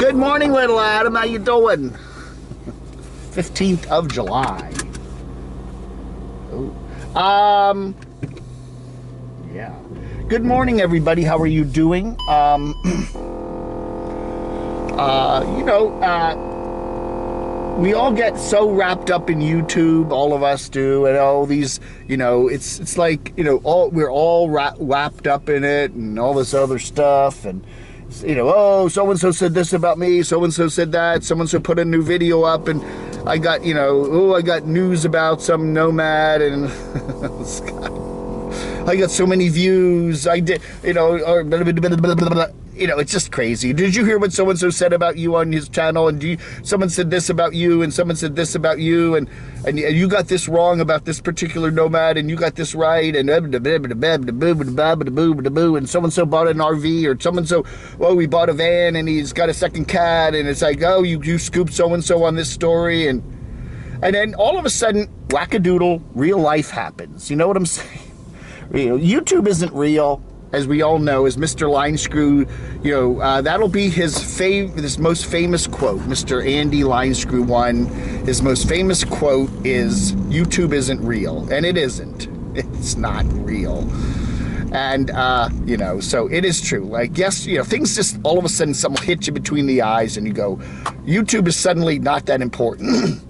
Good morning, little Adam. How you doing? 15th of July. Oh. Yeah. Good morning, everybody. How are you doing? We all get so wrapped up in YouTube, all of us do, and all these, it's like, we're all wrapped up in it and all this other stuff, and oh, so-and-so said this about me, so-and-so said that, so-and-so put a new video up, and I got, I got news about some nomad, and I got so many views, I did, or blah, blah, blah, blah, blah, blah. It's just crazy. Did you hear what so-and-so said about you on his channel? And someone said this about you, and someone said this about you, and you got this wrong about this particular nomad, and you got this right, and so-and-so bought an RV, or so-and-so, well, we bought a van, and he's got a second cat, and it's like, oh, you scooped so-and-so on this story, and then all of a sudden, wackadoodle, real life happens. You know what I'm saying? YouTube isn't real. As we all know, as Mr. Line Screw, that'll be his most famous quote. Mr. Andy Line Screw 1, his most famous quote is, YouTube isn't real. And it isn't. It's not real. And, so it is true. Like, yes, things just, all of a sudden, something will hit you between the eyes and you go, YouTube is suddenly not that important.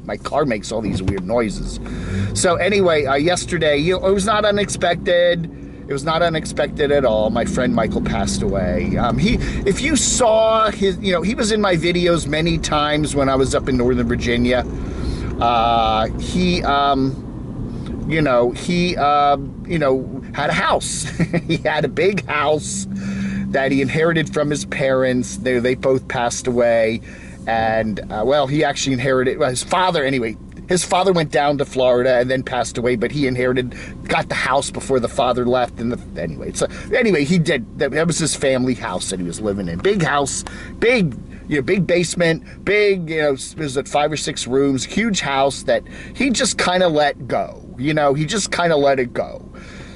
My car makes all these weird noises. So anyway, yesterday, it was not unexpected. It was not unexpected at all. My friend Michael passed away. If you saw his, he was in my videos many times when I was up in Northern Virginia. He had a house. He had a big house that he inherited from his parents. They both passed away. And, he actually inherited, his father, anyway, his father went down to Florida and then passed away, but he got the house before the father left. And anyway, he did, that was his family house that he was living in. Big house, big basement, big, it was at 5 or 6 rooms, huge house that he just kind of let go, he just kind of let it go.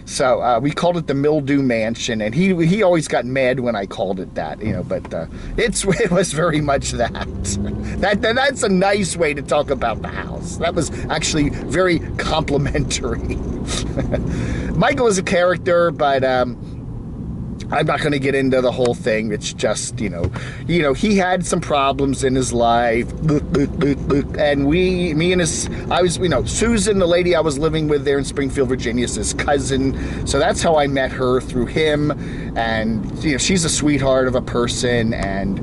So we called it the Mildew Mansion, and he always got mad when I called it that, but it was very much that. That's a nice way to talk about the house. That was actually very complimentary. Michael is a character, but I'm not going to get into the whole thing. It's just, he had some problems in his life, and Susan, the lady I was living with there in Springfield, Virginia, is his cousin. So that's how I met her, through him. And, she's a sweetheart of a person. And,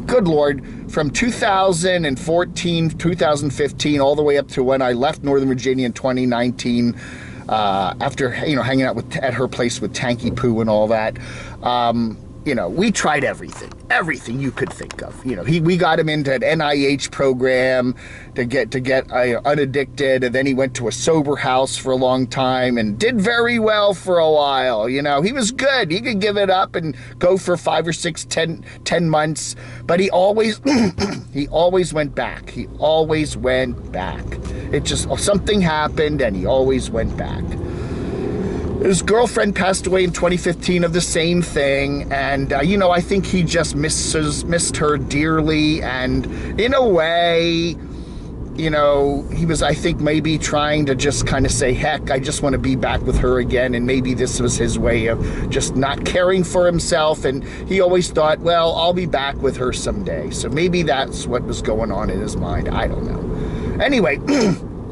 good Lord, from 2014, 2015, all the way up to when I left Northern Virginia in 2019, after, hanging out at her place with Tanky Poo and all that, we tried everything you could think of. We got him into an NIH program to get unaddicted, and then he went to a sober house for a long time and did very well for a while. He was good. He could give it up and go for 5 or 6, 10 months, but he always, he always went back. He always went back. It just, something happened and he always went back. His girlfriend passed away in 2015 of the same thing, and, I think he just missed her dearly, and in a way, he was, I think, maybe trying to just kind of say, heck, I just want to be back with her again, and maybe this was his way of just not caring for himself, and he always thought, well, I'll be back with her someday, so maybe that's what was going on in his mind. I don't know. Anyway,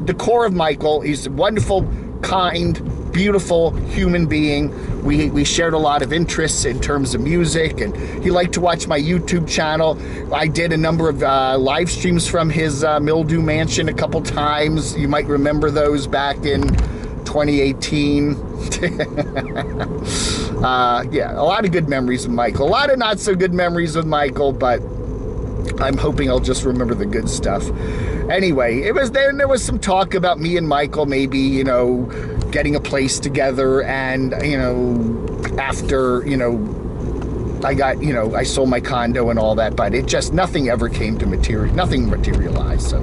the core of Michael, he's a wonderful, kind, beautiful human being. We shared a lot of interests in terms of music, and he liked to watch my YouTube channel. I did a number of live streams from his Mildew Mansion a couple times. You might remember those back in 2018. Yeah, a lot of good memories with Michael. A lot of not so good memories with Michael, but I'm hoping I'll just remember the good stuff. Anyway, there was some talk about me and Michael maybe, getting a place together, and, after, I sold my condo and all that, but it just, nothing ever came to nothing materialized,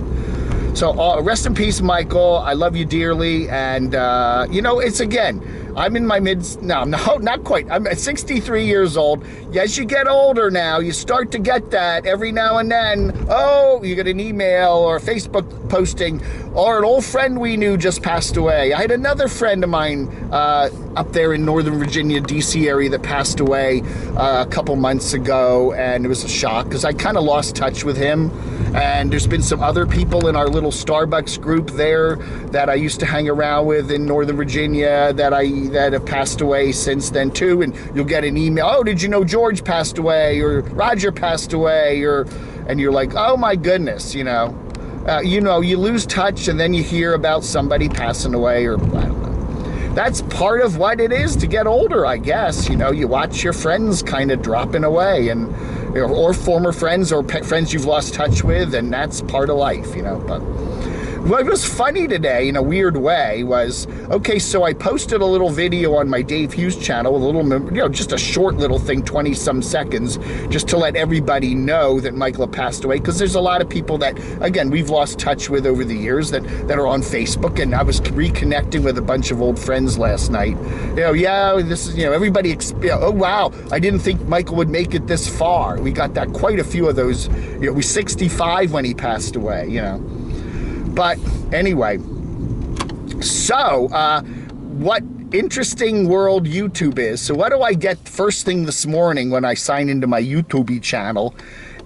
so rest in peace, Michael. I love you dearly, and, it's, again, I'm in my no, not quite. I'm 63 years old. As you get older now, you start to get that every now and then. Oh, you get an email or a Facebook posting, or an old friend we knew just passed away. I had another friend of mine up there in Northern Virginia, DC area that passed away a couple months ago, and it was a shock because I kind of lost touch with him. And there's been some other people in our little Starbucks group there that I used to hang around with in Northern Virginia that have passed away since then too. And you'll get an email, oh, did you know George passed away, or Roger passed away, and you're like, oh my goodness, you lose touch, and then you hear about somebody passing away, or I don't know. That's part of what it is to get older, I guess. You watch your friends kind of dropping away, and or former friends or friends you've lost touch with, and that's part of life, But what was funny today, in a weird way, was, okay, so I posted a little video on my Dave Hughes channel, a little, just a short little thing, 20-some seconds, just to let everybody know that Michael had passed away, because there's a lot of people that, again, we've lost touch with over the years that are on Facebook, and I was reconnecting with a bunch of old friends last night. This is, everybody, oh, wow, I didn't think Michael would make it this far. We got quite a few of those, we were 65 when he passed away, But anyway, so what interesting world YouTube is. So what do I get first thing this morning when I sign into my YouTube channel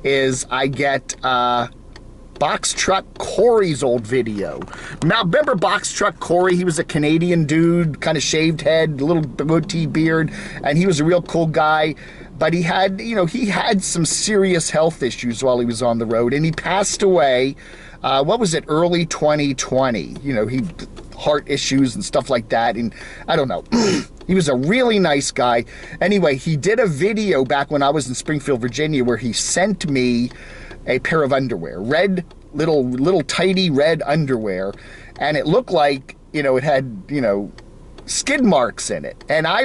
is I get Box Truck Corey's old video. Now, remember Box Truck Corey? He was a Canadian dude, kind of shaved head, little goatee beard, and he was a real cool guy. But he had, he had some serious health issues while he was on the road, and he passed away. What was it, early 2020? He heart issues and stuff like that, and I don't know. He was a really nice guy. Anyway, he did a video back when I was in Springfield, Virginia, where he sent me a pair of underwear, red, little tidy red underwear, and it looked like, it had, skid marks in it. And I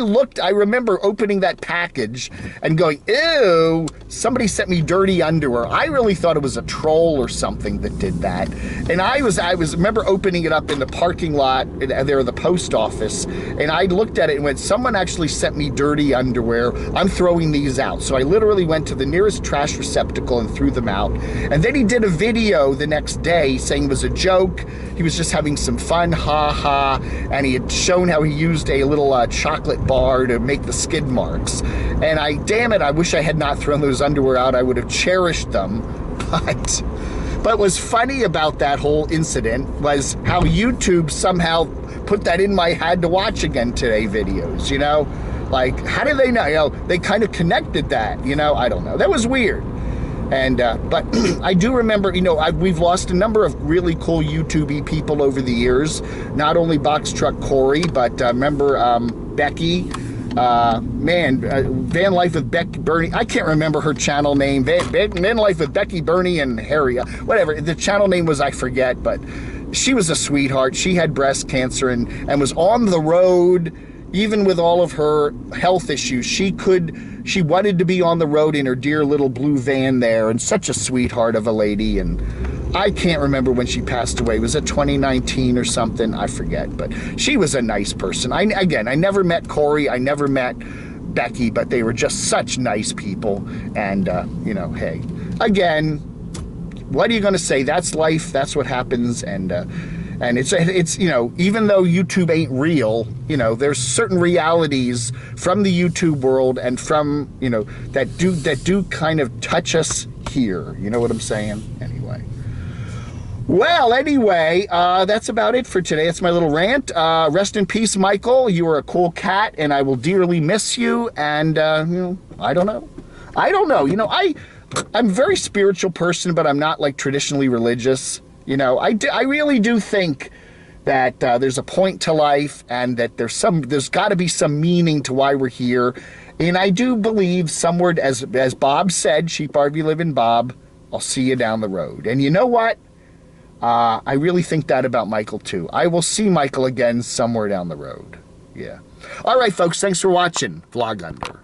remember opening that package and going, ew, somebody sent me dirty underwear. I really thought it was a troll or something that did that. And I remember opening it up in the parking lot there at the post office, and I looked at it and went, someone actually sent me dirty underwear. I'm throwing these out. So I literally went to the nearest trash receptacle and threw them out. And then he did a video the next day saying it was a joke. He was just having some fun, ha ha, and he had shown how he used a little chocolate bar to make the skid marks. And I wish I had not thrown those underwear out. I would have cherished them. But what was funny about that whole incident was how YouTube somehow put that in my had to watch again today videos, Like, how did they know? They kind of connected that, I don't know. That was weird. And but I do remember, we've lost a number of really cool YouTube people over the years. Not only Box Truck Corey, but remember Becky, Van Life with Becky, Bernie. I can't remember her channel name. Van Life with Becky, Bernie, and Harry. Whatever the channel name was, I forget. But she was a sweetheart. She had breast cancer and was on the road. Even with all of her health issues, she wanted to be on the road in her dear little blue van there, and such a sweetheart of a lady. And I can't remember when she passed away. Was it 2019 or something? I forget, but she was a nice person. I never met Corey. I never met Becky, but they were just such nice people. And, hey, again, what are you going to say? That's life. That's what happens. And it's even though YouTube ain't real, there's certain realities from the YouTube world and from, that do kind of touch us here. You know what I'm saying? Anyway. Well, anyway, that's about it for today. It's my little rant. Rest in peace, Michael. You were a cool cat, and I will dearly miss you. And, I don't know. I'm a very spiritual person, but I'm not like traditionally religious. I really do think that there's a point to life, and that there's got to be some meaning to why we're here. And I do believe somewhere, as Bob said, sheep are you live in Bob, I'll see you down the road. And you know what? I really think that about Michael too. I will see Michael again somewhere down the road. Yeah. All right, folks. Thanks for watching Vlog Under.